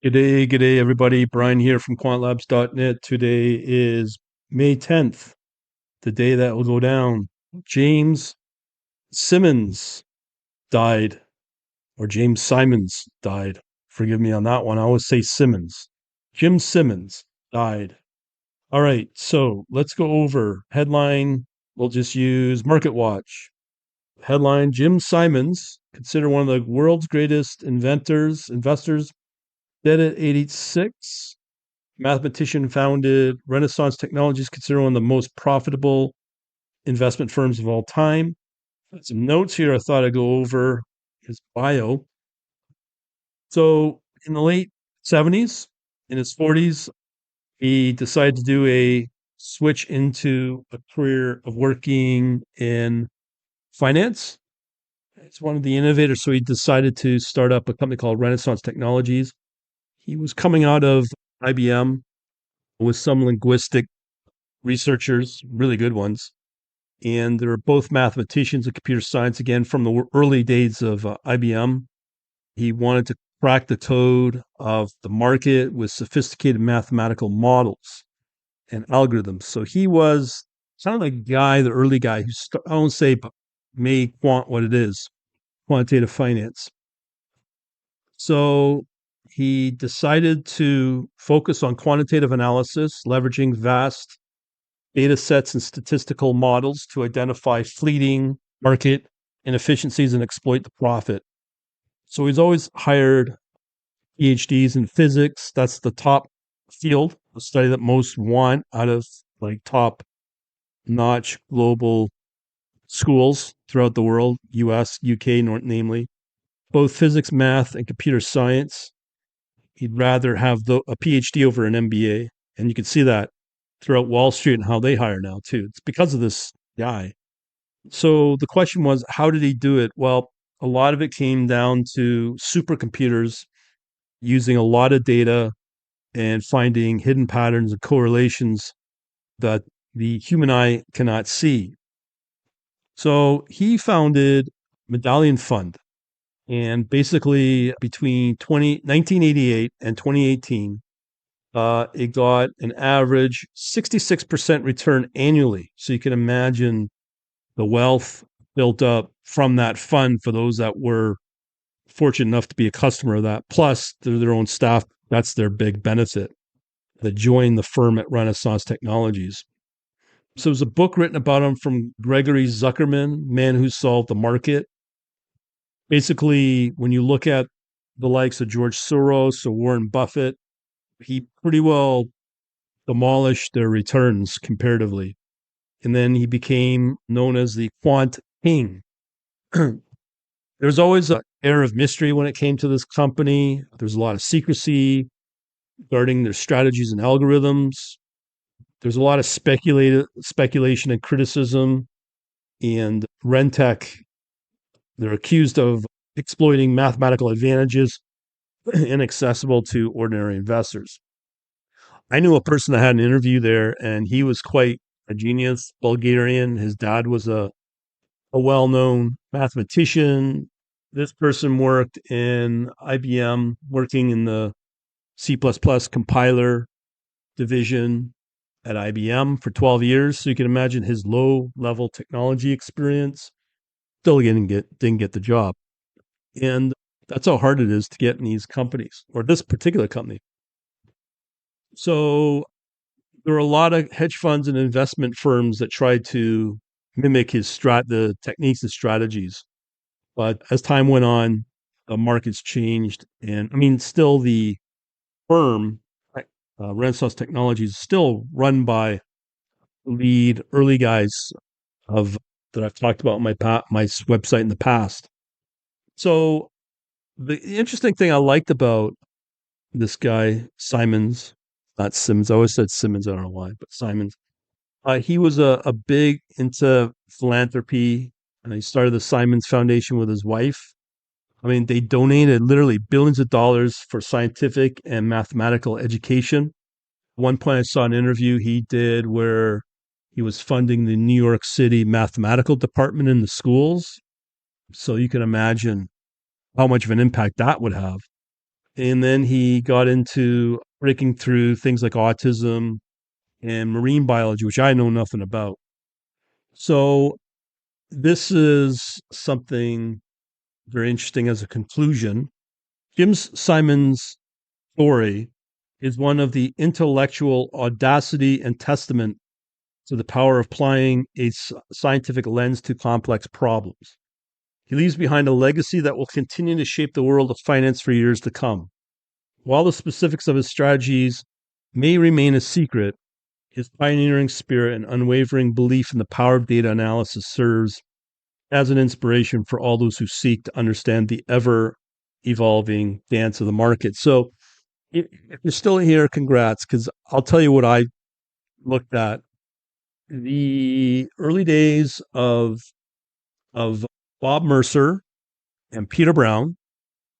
G'day, everybody. Brian here from quantlabs.net. Today is May 10th, the day that will go down. James Simmons died, or James Simons died. Forgive me on that one. I always say Simmons. Jim Simmons died. All right, so let's go over headline. We'll just use Market Watch. Headline: Jim Simons, considered one of the world's greatest investors, dead at 86. Mathematician, founded Renaissance Technologies, considered one of the most profitable investment firms of all time. Some notes here I thought I'd go over his bio. So in the late 70s, in his 40s, he decided to do a switch into a career of working in finance. It's one of the innovators, so he decided to start up a company called Renaissance Technologies. He was coming out of IBM with some linguistic researchers, really good ones. And they're both mathematicians and computer science, again, from the early days of IBM. He wanted to crack the code of the market with sophisticated mathematical models and algorithms. So he was kind of the early guy who, I won't say, but made quant what it is, quantitative finance. So he decided to focus on quantitative analysis, leveraging vast data sets and statistical models to identify fleeting market inefficiencies and exploit the profit. So he's always hired PhDs in physics. That's the top field, the study that most want out of like top notch global schools throughout the world, US, UK, namely. Both physics, math, and computer science. He'd rather have a PhD over an MBA. And you can see that throughout Wall Street and how they hire now, too. It's because of this guy. So the question was, how did he do it? Well, a lot of it came down to supercomputers using a lot of data and finding hidden patterns and correlations that the human eye cannot see. So he founded Medallion Fund. And basically, between 1988 and 2018, it got an average 66% return annually. So you can imagine the wealth built up from that fund for those that were fortunate enough to be a customer of that. Plus, they're their own staff. That's their big benefit that joined the firm at Renaissance Technologies. So there's a book written about him from Gregory Zuckerman, Man Who Solved the Market. Basically, when you look at the likes of George Soros or Warren Buffett, he pretty well demolished their returns comparatively. And then he became known as the Quant King. There was always an air of mystery when it came to this company. There's a lot of secrecy regarding their strategies and algorithms. There's a lot of speculation and criticism. And Rentech, they're accused of exploiting mathematical advantages inaccessible to ordinary investors. I knew a person that had an interview there, and he was quite a genius, Bulgarian. His dad was a well-known mathematician. This person worked in IBM, working in the C++ compiler division at IBM for 12 years. So you can imagine his low-level technology experience. Still didn't get the job. And that's how hard it is to get in these companies, or this particular company. So there are a lot of hedge funds and investment firms that try to mimic the techniques and strategies. But as time went on, the markets changed. And I mean, still the firm, Renaissance Technologies, is still run by lead early guys of that I've talked about on my website in the past. So the interesting thing I liked about this guy, Simons, not Simmons, I always said Simmons, I don't know why, but Simons, he was a big into philanthropy, and he started the Simons Foundation with his wife. I mean, they donated literally billions of dollars for scientific and mathematical education. At one point, I saw an interview he did where he was funding the New York City mathematical department in the schools. So you can imagine how much of an impact that would have. And then he got into breaking through things like autism and marine biology, which I know nothing about. So this is something very interesting as a conclusion. Jim Simon's story is one of the intellectual audacity and testament to the power of applying a scientific lens to complex problems. He leaves behind a legacy that will continue to shape the world of finance for years to come. While the specifics of his strategies may remain a secret, his pioneering spirit and unwavering belief in the power of data analysis serves as an inspiration for all those who seek to understand the ever evolving dance of the market. So, if you're still here, congrats, because I'll tell you what I looked at. The early days of Bob Mercer and Peter Brown,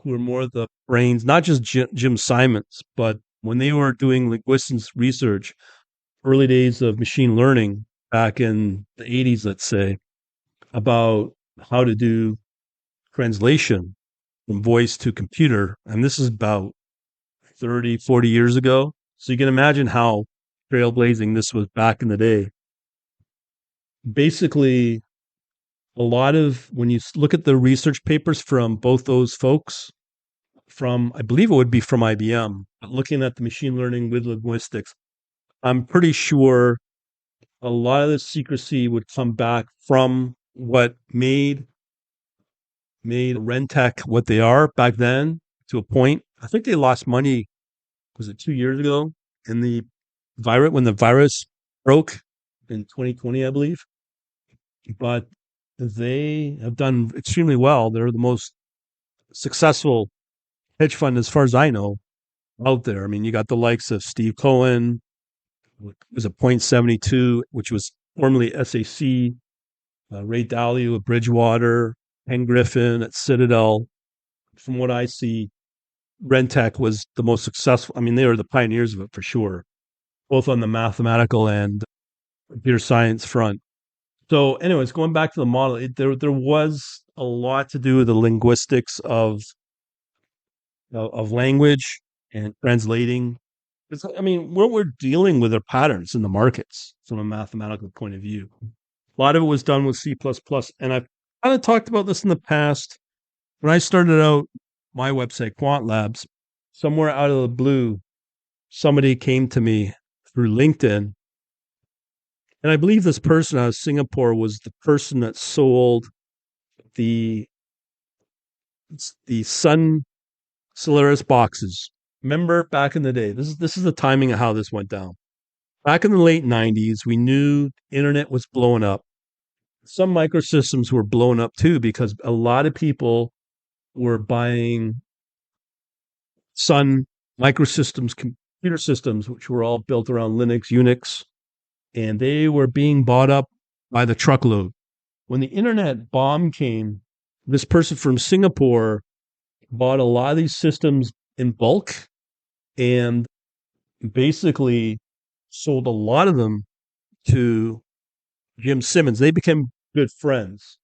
who were more the brains, not just Jim Simons, but when they were doing linguistics research, early days of machine learning back in the 80s, let's say, about how to do translation from voice to computer. And this is about 30, 40 years ago. So you can imagine how trailblazing this was back in the day. Basically, a lot of when you look at the research papers from both those folks, from I believe it would be from IBM, but looking at the machine learning with linguistics, I'm pretty sure a lot of the secrecy would come back from what made Rentech what they are back then to a point. I think they lost money, was it 2 years ago, in the virus when the virus broke in 2020, I believe. But they have done extremely well. They're the most successful hedge fund, as far as I know, out there. I mean, you got the likes of Steve Cohen, it was a point 72, which was formerly SAC, Ray Dalio at Bridgewater, Ken Griffin at Citadel. From what I see, Rentech was the most successful. I mean, they were the pioneers of it for sure, both on the mathematical and computer science front. So, anyways, going back to the model, there was a lot to do with the linguistics of language and translating. I mean, what we're dealing with are patterns in the markets from a mathematical point of view. A lot of it was done with C++, and I've kind of talked about this in the past. When I started out my website, Quant Labs, somewhere out of the blue, somebody came to me through LinkedIn. And I believe this person out of Singapore was the person that sold the Sun Solaris boxes. Remember back in the day, this is the timing of how this went down. Back in the late 90s, we knew internet was blowing up. Some microsystems were blowing up too because a lot of people were buying Sun microsystems, computer systems, which were all built around Linux, Unix, and they were being bought up by the truckload. When the internet bomb came, this person from Singapore bought a lot of these systems in bulk and basically sold a lot of them to Jim Simmons. They became good friends.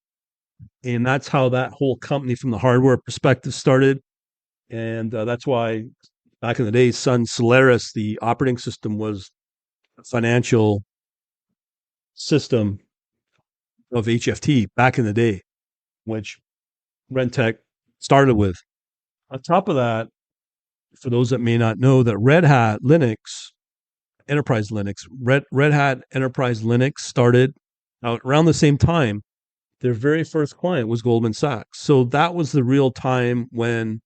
And that's how that whole company from the hardware perspective started. And that's why back in the day, Sun Solaris, the operating system, was a financial system of HFT back in the day, which Rentech started with. On top of that, for those that may not know, that Red Hat Linux, Enterprise Linux, Red Hat Enterprise Linux started out around the same time. Their very first client was Goldman Sachs. So that was the real time when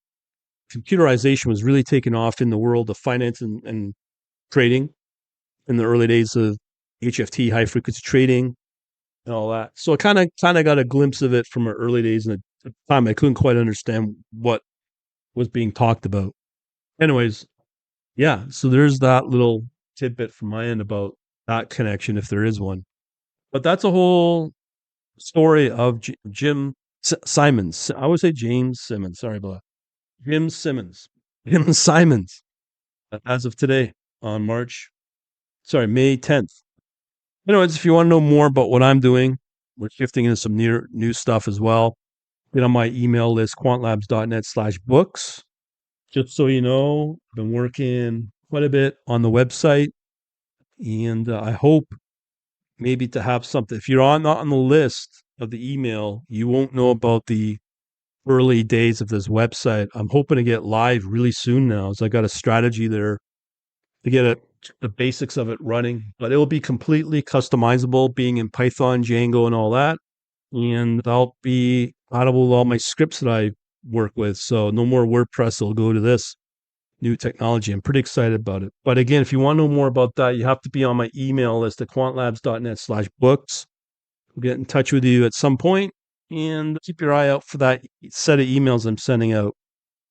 computerization was really taking off in the world of finance and trading in the early days of HFT, high frequency trading, and all that. So I kind of got a glimpse of it from our early days. And at the time, I couldn't quite understand what was being talked about. Anyways, yeah. So there's that little tidbit from my end about that connection, if there is one. But that's a whole story of Jim Simons. I would say James Simmons. Sorry about that. Jim Simmons. Jim Simons. As of today, on May 10th. Anyways, if you want to know more about what I'm doing, we're shifting into some new stuff as well. Get on my email list, quantlabs.net/books. Just so you know, I've been working quite a bit on the website, and I hope maybe to have something. If you're not on the list of the email, you won't know about the early days of this website. I'm hoping to get live really soon now. So I got a strategy there to get the basics of it running, but it will be completely customizable, being in Python, Django, and all that. And I'll be compatible with all my scripts that I work with. So no more WordPress. It'll go to this new technology. I'm pretty excited about it. But again, if you want to know more about that, you have to be on my email list at quantlabs.net/books. I'll get in touch with you at some point, and keep your eye out for that set of emails I'm sending out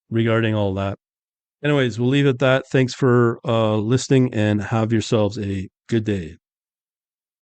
regarding all that. Anyways, we'll leave it at that. Thanks for listening, and have yourselves a good day.